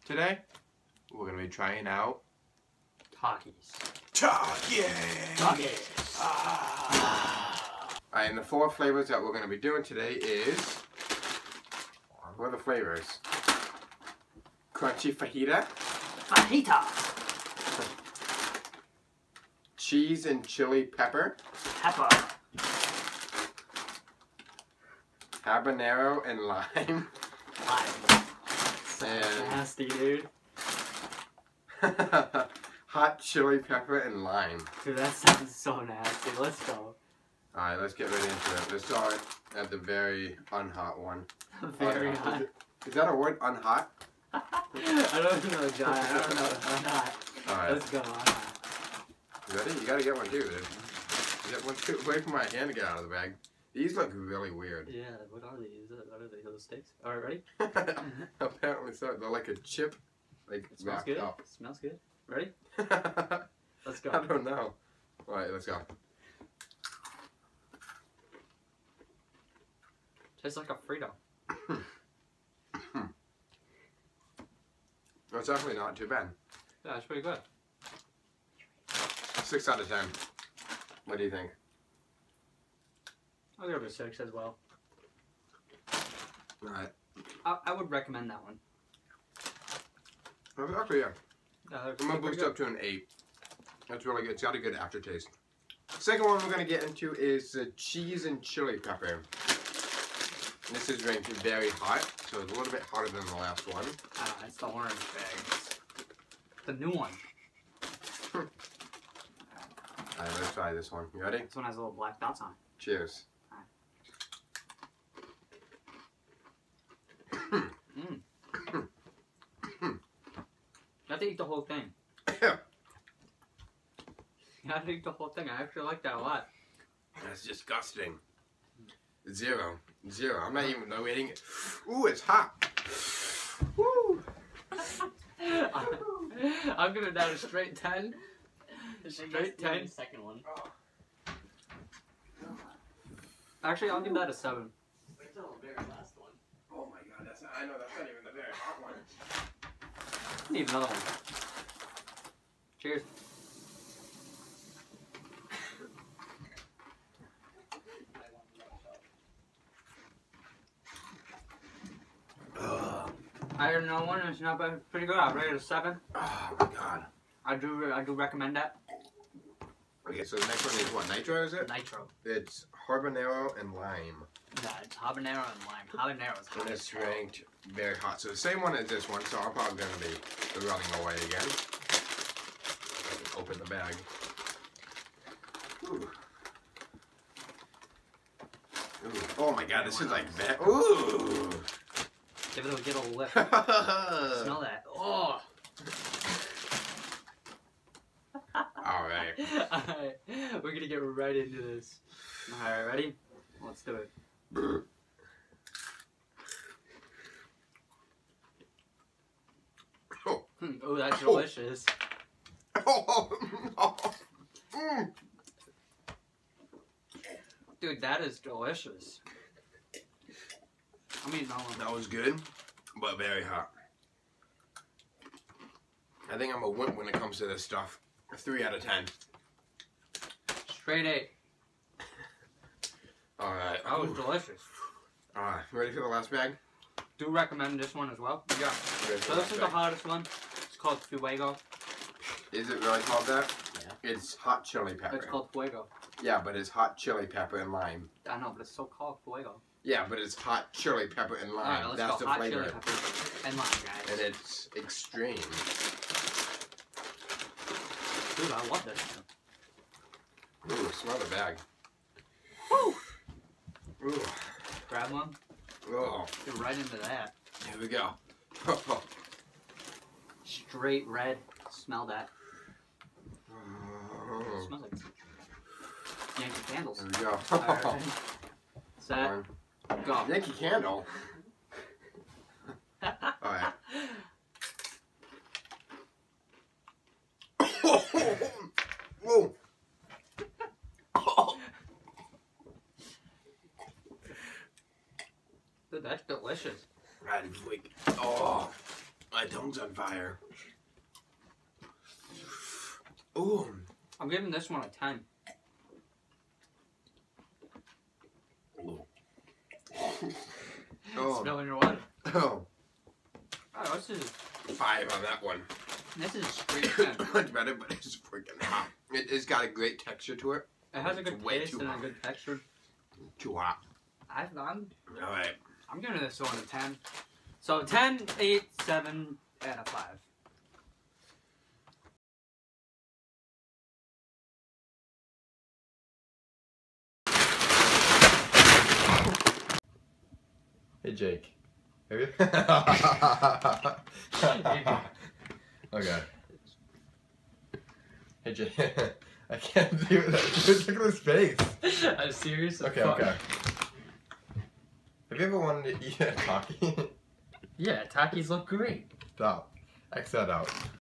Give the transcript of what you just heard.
Today, we're going to be trying out Takis. Takis! Alright, and the 4 flavors that we're going to be doing today is... What are the flavors? Crunchy fajita. Fajita! Cheese and chili pepper. Pepper. Habanero and lime. Lime. And Nasty, dude. hot chili pepper and lime. Dude, that sounds so nasty. Let's go. Alright, let's get right into it. Let's start at the very unhot one. Very hot. Is that a word, unhot? I don't know, John. I don't know. Unhot. Alright. Let's go. Unhot. You ready? You gotta get one too, dude. You get one too. Wait for my hand to get out of the bag. These look really weird. Yeah, what are these? What are they? Those sticks? Alright, ready? Apparently so. They're like a chip, like It smells wrapped good. up. Smells good. Ready? Let's go. I don't know. Alright, let's go. Tastes like a Frito. That's actually not too bad. Yeah, it's pretty good. 6 out of 10. What do you think? I'll give it a 6 as well. Alright. I would recommend that one. Actually, yeah. Yeah, I'm gonna boost up to an 8. That's really good. It's got a good aftertaste. Second one we're gonna get into is cheese and chili pepper. This is ranked very hot, so it's a little bit hotter than the last one. It's the orange bag. The new one. Alright, let's try this one. You ready? This one has little black dots on it. Cheers. You have to eat the whole thing. Yeah. You have to eat the whole thing. I actually like that a lot. That's disgusting. 0. 0. I'm not even waiting. Ooh, it's hot. Woo. I'm giving that a straight 10. Straight 10. The second one. Actually, I'll give that a 7. Wait till the very last one. Oh my god, I know that's not even the very hot one. Need another one. Cheers. I don't know one. It's not bad. Pretty good. I'll rate it a 7. Oh my god. I do recommend that. Okay, so the next one is what? Nitro, is it? Nitro. It's habanero and lime. Yeah, it's habanero and lime. Habanero is hot. And it's ranked very hot. So the same one as this one, so I'm probably going to be running away again. Open the bag. Ooh. Ooh. Oh my god, this is like that. Ooh! Give it a good old whip. Smell that. Oh! Alright. Alright, we're gonna get right into this. Alright, ready? Let's do it. Oh, that's delicious. Dude, that is delicious. I mean, no one. That was good, but very hot. I think I'm a wimp when it comes to this stuff. 3 out of 10. Straight 8. Alright. That was delicious. Alright, ready for the last bag? Do recommend this one as well. Yeah. So this is the hottest one. It's called Fuego. Is it really called that? Yeah. It's hot chili pepper. It's called Fuego. Yeah, but it's hot chili pepper and lime. I know, but it's so called Fuego. Yeah, but it's hot chili pepper and lime. Alright, let's That's go. the Hot flavor. chili pepper and lime, guys. And it's extreme. Dude, I love this. Ooh, smell the bag. Woo! Ooh. Grab one. Oh. Get right into that. Here we go. Straight red. Smell that. Oh. Smells like Yankee candles. There we go. Alright. Set. Go. Yankee Candle. Alright. Whoa. Dude, that's delicious. Right, quick. Oh. My tongue's on fire. Ooh. I'm giving this one a 10. Ooh. Oh. Spilling your water. Oh. Oh, this is 5 on that one. This is a straight 10. Much better, but it's freaking hot. It's got a great texture to it. It has a good It's way taste too and a hot. good texture. Too hot. I'm Alright. giving this one a 10. So 10, 8, 7, and a 5. Hey Jake. Have you? Okay. Hey Jake. I can't do that. Just look at his face. I'm serious. Okay, okay. Have you ever wanted to eat a Taki? Yeah, Takis look great. Stop. X that out.